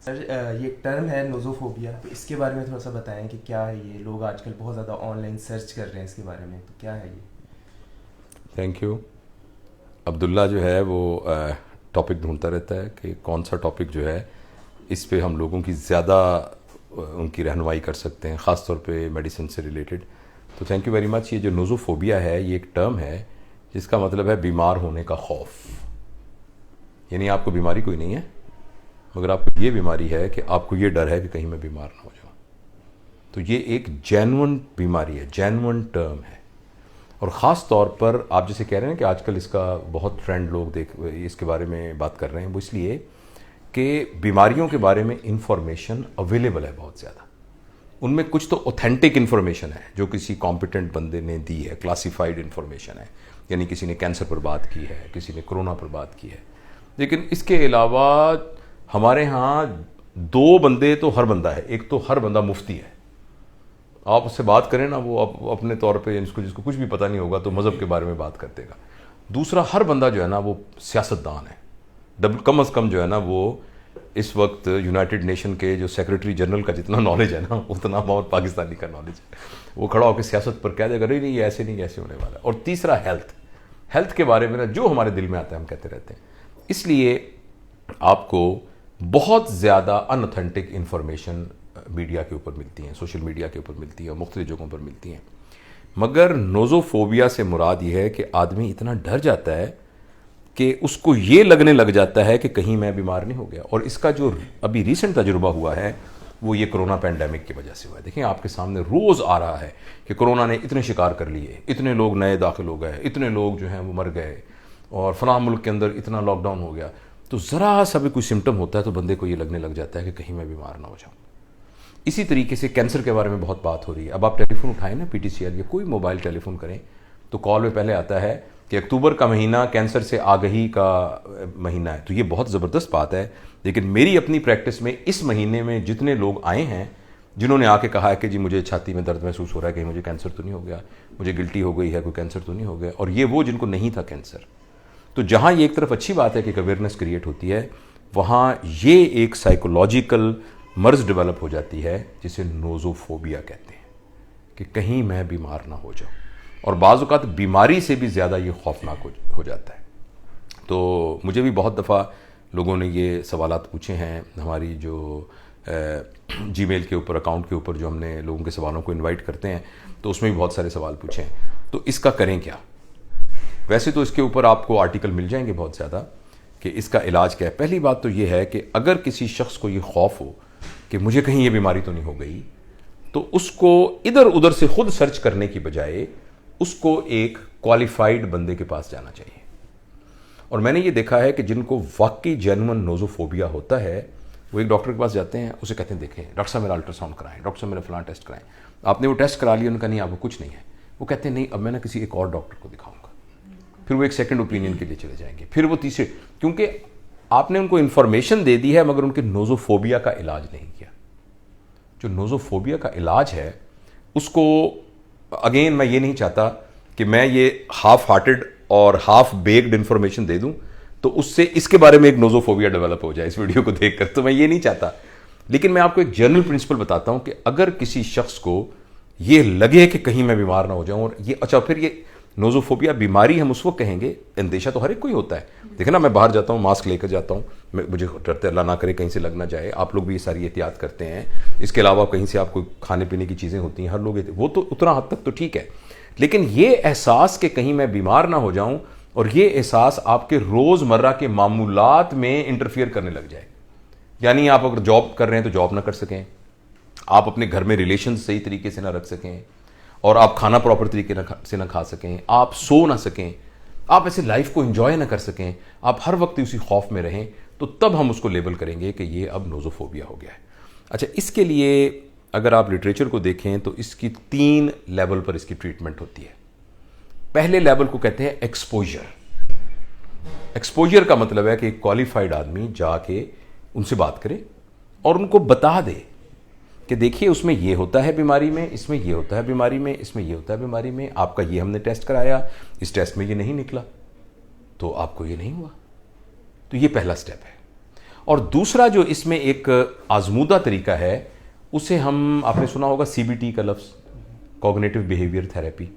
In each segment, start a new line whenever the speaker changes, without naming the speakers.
Sir ये एक term है नोज़ोफोबिया, तो इसके बारे में थोड़ा सा बताएं कि क्या है ये। लोग आजकल बहुत ज़्यादा ऑनलाइन सर्च कर रहे हैं इसके बारे में, तो क्या है ये।
Thank you. अब्दुल्ला जो है वो टॉपिक ढूंढता रहता है कि कौन सा टॉपिक जो है इस पे हम लोगों की ज़्यादा उनकी रहनुमाई कर सकते हैं, ख़ास तौर पे मेडिसिन से रिलेटेड। तो थैंक यू वेरी मच। ये जो नोज़ोफोबिया है ये एक टर्म है जिसका मतलब है बीमार होने का खौफ। यानी आपको बीमारी कोई नहीं है, मगर आपको ये बीमारी है कि आपको ये डर है कि कहीं मैं बीमार ना हो जाऊँ। तो ये एक जेन्युइन बीमारी है, जेन्युइन टर्म है। और ख़ास तौर पर आप जैसे कह रहे हैं कि आजकल इसका बहुत ट्रेंड, लोग देख इसके बारे में बात कर रहे हैं, वो इसलिए कि बीमारियों के बारे में इंफॉर्मेशन अवेलेबल है बहुत ज़्यादा। उनमें कुछ तो ऑथेंटिक इन्फॉर्मेशन है जो किसी कॉम्पिटेंट बंदे ने दी है, क्लासिफाइड इन्फॉर्मेशन है। यानी किसी ने कैंसर पर बात की है, किसी ने कोरोना पर बात की है। लेकिन इसके अलावा हमारे यहाँ दो बंदे तो हर बंदा है। एक तो हर बंदा मुफ्ती है, आप उससे बात करें ना, वो अपने तौर पे जिसको कुछ भी पता नहीं होगा तो मज़हब के बारे में बात कर देगा। दूसरा, हर बंदा जो है ना वो सियासतदान है। कम अज़ कम जो है ना वो इस वक्त यूनाइटेड नेशन के जो सेक्रेटरी जनरल का जितना नॉलेज है ना उतना बहुत पाकिस्तानी का नॉलेज है। वो खड़ा होकर सियासत पर कह देगा नहीं नहीं ये ऐसे नहीं, ऐसे होने वाला है। और तीसरा, हेल्थ के बारे में ना जो हमारे दिल में आता है हम कहते रहते हैं। इसलिए आपको बहुत ज़्यादा अनऑथेंटिक इन्फॉर्मेशन मीडिया के ऊपर मिलती हैं, सोशल मीडिया के ऊपर मिलती है, मुख्तलिफ जगहों पर मिलती हैं। मगर नोज़ोफोबिया से मुराद ये है कि आदमी इतना डर जाता है कि उसको ये लगने लग जाता है कि कहीं मैं बीमार नहीं हो गया। और इसका जो अभी रिसेंट तजुर्बा हुआ है वो ये कोरोना पैंडेमिक की वजह से हुआ है। देखिए आपके सामने रोज़ आ रहा है कि कोरोना ने इतने शिकार कर लिए, इतने लोग नए दाखिल हो गए, इतने लोग जो हैं वो मर गए, और फलां मुल्क के अंदर इतना लॉकडाउन हो गया। तो ज़रा सा भी कोई सिम्टम होता है तो बंदे को ये लगने लग जाता है कि कहीं मैं बीमार ना हो जाऊँ। इसी तरीके से कैंसर के बारे में बहुत बात हो रही है। अब आप टेलीफोन उठाएं ना, पीटीसीएल या कोई मोबाइल टेलीफोन करें तो कॉल में पहले आता है कि अक्टूबर का महीना कैंसर से आगही का महीना है। तो ये बहुत ज़बरदस्त बात है। लेकिन मेरी अपनी प्रैक्टिस में इस महीने में जितने लोग आए हैं जिन्होंने आके कहा है कि जी मुझे छाती में दर्द महसूस हो रहा है, कहीं मुझे कैंसर तो नहीं हो गया, मुझे गिल्टी हो गई है, कोई कैंसर तो नहीं हो गया, और ये वो जिनको नहीं था कैंसर। तो जहाँ ये एक तरफ अच्छी बात है कि अवेयरनेस क्रिएट होती है, वहाँ ये एक साइकोलॉजिकल मर्ज डेवलप हो जाती है जिसे नोज़ोफोबिया कहते हैं कि कहीं मैं बीमार ना हो जाऊँ। और बाज़ औक़ात बीमारी से भी ज़्यादा ये खौफनाक हो जाता है। तो मुझे भी बहुत दफ़ा लोगों ने ये सवालात पूछे हैं हमारी जो जीमेल के ऊपर, अकाउंट के ऊपर जो हमने लोगों के सवालों को इनवाइट करते हैं, तो उसमें भी बहुत सारे सवाल पूछे हैं। तो इसका करें क्या? वैसे तो इसके ऊपर आपको आर्टिकल मिल जाएंगे बहुत ज़्यादा कि इसका इलाज क्या है। पहली बात तो ये है कि अगर किसी शख्स को ये खौफ हो कि मुझे कहीं ये बीमारी तो नहीं हो गई, तो उसको इधर उधर से खुद सर्च करने की बजाय उसको एक क्वालिफाइड बंदे के पास जाना चाहिए। और मैंने ये देखा है कि जिनको वाकई जेन्युइन नोज़ोफोबिया होता है वो एक डॉक्टर के पास जाते हैं, उसे कहते हैं देखें डॉक्टर साहब मेरा अल्ट्रासाउंड कराएं, डॉक्टर साहब मेरा फलां टेस्ट कराएं। आपने वो टेस्ट करा लिया, उनका नहीं आपको कुछ नहीं है, वो कहते हैं नहीं अब मैं ना किसी एक और डॉक्टर को दिखाऊंगा। फिर वो एक सेकंड ओपिनियन के लिए चले जाएंगे, फिर वो तीसरे, क्योंकि आपने उनको इन्फॉर्मेशन दे दी है मगर उनके नोज़ोफोबिया का इलाज नहीं किया। जो नोज़ोफोबिया का इलाज है उसको, अगेन मैं ये नहीं चाहता कि मैं ये हाफ हार्टेड और हाफ बेक्ड इन्फॉर्मेशन दे दूं तो उससे इसके बारे में एक नोज़ोफोबिया डेवलप हो जाए इस वीडियो को देखकर, तो मैं ये नहीं चाहता। लेकिन मैं आपको एक जनरल प्रिंसिपल बताता हूं कि अगर किसी शख्स को ये लगे कि कहीं मैं बीमार ना हो जाऊं, और ये अच्छा, फिर ये नोज़ोफोबिया बीमारी हम उस वक्त कहेंगे, अंदेशा तो हर एक को ही होता है। देखिए ना, मैं बाहर जाता हूँ मास्क लेकर जाता हूँ, मुझे डरते अल्लाह ना करे कहीं से लग ना जाए। आप लोग भी ये सारी एहतियात करते हैं। इसके अलावा कहीं से आपको खाने पीने की चीज़ें होती हैं, हर लोग, वो तो उतना हद तक तो ठीक है। लेकिन ये एहसास कि कहीं मैं बीमार ना हो जाऊं, और ये एहसास आपके रोज़मर्रा के मामूलात में इंटरफियर करने लग जाए। यानी आप अगर जॉब कर रहे हैं तो जॉब ना कर सकें, आप अपने घर में रिलेशन सही तरीके से ना रख सकें, और आप खाना प्रॉपर तरीके से ना खा सकें, आप सो ना सकें, आप ऐसे लाइफ को एंजॉय ना कर सकें, आप हर वक्त उसी खौफ में रहें, तो तब हम उसको लेबल करेंगे कि ये अब नोज़ोफोबिया हो गया है। अच्छा, इसके लिए अगर आप लिटरेचर को देखें तो इसकी 3 लेवल पर इसकी ट्रीटमेंट होती है। पहले लेवल को कहते हैं एक्सपोजर। एक्सपोजर का मतलब है कि एक क्वालिफाइड आदमी जाके उनसे बात करे और उनको बता दे कि देखिए उसमें ये होता है बीमारी में, इसमें ये होता है बीमारी में, इसमें ये होता है बीमारी में, आपका ये हमने टेस्ट कराया, इस टेस्ट में ये नहीं निकला, तो आपको ये नहीं हुआ। तो ये पहला स्टेप है। और दूसरा जो इसमें एक आजमूदा तरीका है, उसे हम, आपने सुना होगा CBT का लफ्ज़, कॉग्निटिव बिहेवियर थेरेपी।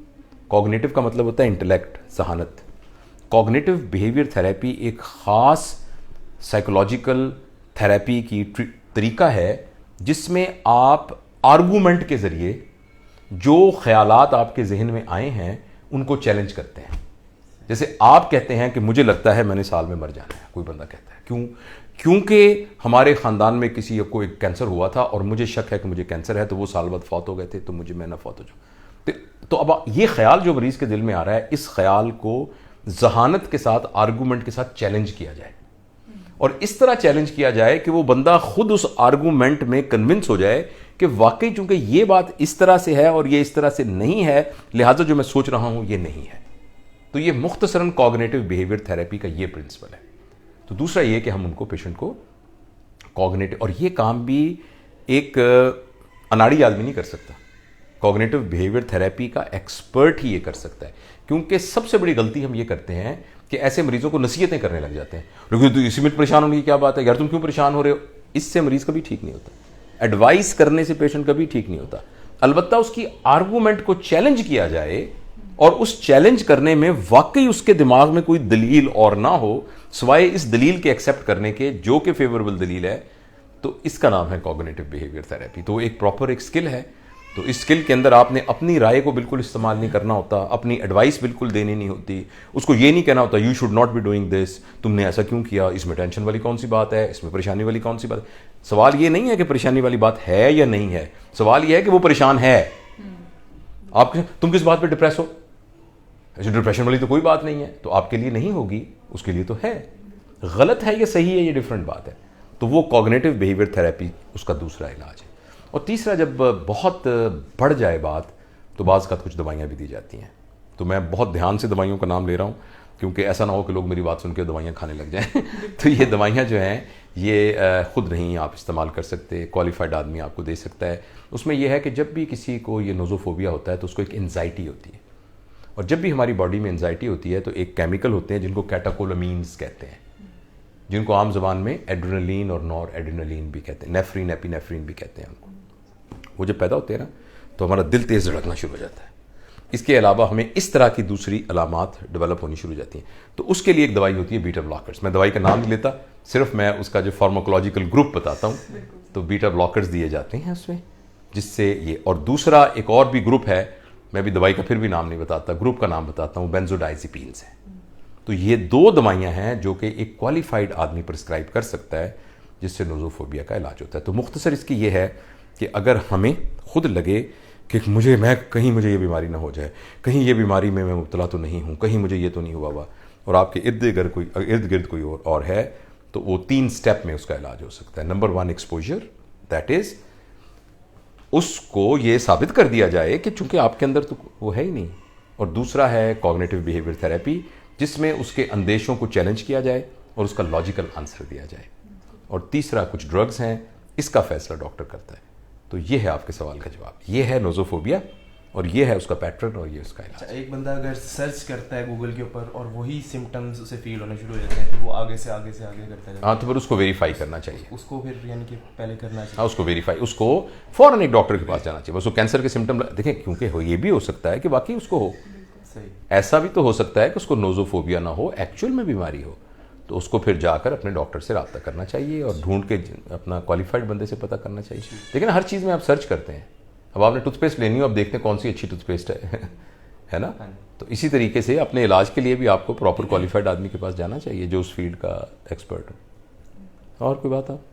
कॉग्निटिव का मतलब होता है इंटेलेक्ट, जहानत। कॉग्निटिव बिहेवियर थेरेपी एक ख़ास साइकोलॉजिकल थेरेपी की तरीका है जिसमें आप आर्गूमेंट के ज़रिए जो ख्यालात आपके जहन में आए हैं उनको चैलेंज करते हैं। जैसे आप कहते हैं कि मुझे लगता है मैंने साल में मर जाना है, कोई बंदा कहता है क्यों? क्योंकि हमारे ख़ानदान में किसी को एक कैंसर हुआ था और मुझे शक है कि मुझे कैंसर है, तो वो साल बाद फौत हो गए थे, तो मैं ना फौत हो जाऊँ। तो अब ये ख्याल जो मरीज़ के दिल में आ रहा है, इस ख्याल को जहानत के साथ, आर्गूमेंट के साथ चैलेंज किया जाए, और इस तरह चैलेंज किया जाए कि वो बंदा खुद उस आर्गूमेंट में कन्विंस हो जाए कि वाकई चूंकि ये बात इस तरह से है और ये इस तरह से नहीं है, लिहाजा जो मैं सोच रहा हूं ये नहीं है। तो ये मुख्तसरन कॉग्निटिव बिहेवियर थेरेपी का ये प्रिंसिपल है। तो दूसरा ये कि हम उनको, पेशेंट को कॉग्निटिव, और ये काम भी एक अनाड़ी आदमी नहीं कर सकता, कॉग्निटिव बिहेवियर थेरेपी का एक्सपर्ट ही ये कर सकता है। क्योंकि सबसे बड़ी गलती हम ये करते हैं कि ऐसे मरीजों को नसीहतें करने लग जाते हैं, लेकिन तो इसी में परेशान होने की क्या बात है यार, तुम क्यों परेशान हो रहे हो? इससे मरीज कभी ठीक नहीं होता। एडवाइस करने से पेशेंट कभी ठीक नहीं होता। अलबत्ता उसकी आर्गूमेंट को चैलेंज किया जाए, और उस चैलेंज करने में वाकई उसके दिमाग में कोई दलील और ना हो सिवाय इस दलील के एक्सेप्ट करने के जो कि फेवरेबल दलील है, तो इसका नाम है कॉग्निटिव बिहेवियर थेरेपी। तो एक प्रॉपर एक स्किल है। तो इस स्किल के अंदर आपने अपनी राय को बिल्कुल इस्तेमाल नहीं करना होता, अपनी एडवाइस बिल्कुल देनी नहीं होती, उसको ये नहीं कहना होता you should not be doing this, तुमने ऐसा क्यों किया, इसमें टेंशन वाली कौन सी बात है, इसमें परेशानी वाली कौन सी बात है। सवाल ये नहीं है कि परेशानी वाली बात है या नहीं है, सवाल ये है कि वो परेशान है। आप तुम किस बात पे डिप्रेस हो, ऐसे डिप्रेशन वाली तो कोई बात नहीं है, तो आपके लिए नहीं होगी, उसके लिए तो है। गलत है या सही है, ये डिफरेंट बात है। तो वो कॉग्निटिव बिहेवियर थेरेपी उसका दूसरा इलाज है। और तीसरा, जब बहुत बढ़ जाए बात, तो बाज़ का कुछ दवाइयाँ भी दी जाती हैं। तो मैं बहुत ध्यान से दवाइयों का नाम ले रहा हूँ, क्योंकि ऐसा ना हो कि लोग मेरी बात सुन के दवाइयाँ खाने लग जाएं। तो ये दवाइयाँ जो हैं ये ख़ुद नहीं आप इस्तेमाल कर सकते, क्वालिफाइड आदमी आपको दे सकता है। उसमें यह है कि जब भी किसी को ये नोज़ोफोबिया होता है तो उसको एक एंजाइटी होती है, और जब भी हमारी बॉडी में एंजाइटी होती है तो एक केमिकल होते हैं जिनको कैटाकोलामीन्स कहते हैं, जिनको आम जबान में एड्रेनलिन और नॉर एड्रेनलिन भी कहते हैं, नेफ्रिन, एपिनेफ्रिन भी कहते हैं उनको। वो जब पैदा होते हैं ना, तो हमारा दिल तेज़ धड़कना शुरू हो जाता है। इसके अलावा हमें इस तरह की दूसरी अलामात डेवलप होनी शुरू हो जाती हैं। तो उसके लिए एक दवाई होती है बीटा ब्लॉकर्स। मैं दवाई का नाम नहीं लेता, सिर्फ मैं उसका जो फार्माकोलॉजिकल ग्रुप बताता हूँ। तो बीटा ब्लॉकर्स दिए जाते हैं उसमें, जिससे ये, और दूसरा एक और भी ग्रुप है, मैं भी दवाई का फिर भी नाम नहीं बताता, ग्रुप का नाम बताता हूँ, बेंजोडाइज़ेपीन्स है। तो ये दो दवाइयाँ हैं जो कि एक क्वालिफाइड आदमी प्रिस्क्राइब कर सकता है, जिससे नोज़ोफोबिया का इलाज होता है। तो मुख्तसर इसकी ये है कि अगर हमें खुद लगे कि कहीं मुझे ये बीमारी ना हो जाए, कहीं ये बीमारी में मैं मुब्तला तो नहीं हूँ, कहीं मुझे ये तो नहीं हुआ, और आपके इर्द गिर्द कोई और है, तो वो 3 स्टेप में उसका इलाज हो सकता है। नंबर 1 एक्सपोजर, दैट इज़ उसको ये साबित कर दिया जाए कि चूंकि आपके अंदर तो वो है ही नहीं। और दूसरा है कॉग्निटिव बिहेवियर थेरेपी, जिसमें उसके अंदेशों को चैलेंज किया जाए और उसका लॉजिकल आंसर दिया जाए। और तीसरा कुछ ड्रग्स हैं, इसका फैसला डॉक्टर करता है। तो ये है आपके सवाल का जवाब, ये है नोज़ोफोबिया, और ये है उसका पैटर्न, और ये उसका इलाज।
एक बंदा अगर सर्च करता है गूगल के ऊपर और वही सिम्टम्स उसे फील होने शुरू हो जाते हैं, फिर वो आगे से आगे करता है।
हाँ, तो फिर उसको वेरीफाई करना चाहिए,
उसको फिर यानी कि पहले करना चाहिए।
हाँ, उसको वेरीफाई, उसको फ़ौरन एक डॉक्टर के पास जाना चाहिए। बस वो कैंसर के सिम्टम देखें, क्योंकि ये भी हो सकता है कि वाकई उसको हो,
सही।
ऐसा भी तो हो सकता है कि उसको नोज़ोफोबिया ना हो, एक्चुअल में बीमारी हो। तो उसको फिर जाकर अपने डॉक्टर से रब्ता करना चाहिए और ढूंढ के अपना क्वालिफाइड बंदे से पता करना चाहिए। लेकिन हर चीज़ में आप सर्च करते हैं। अब आपने टूथपेस्ट लेनी हो, अब देखते हैं कौन सी अच्छी टूथपेस्ट है ना। तो इसी तरीके से अपने इलाज के लिए भी आपको प्रॉपर क्वालिफाइड आदमी के पास जाना चाहिए, जो उस फील्ड का एक्सपर्ट हो। और कोई बात आप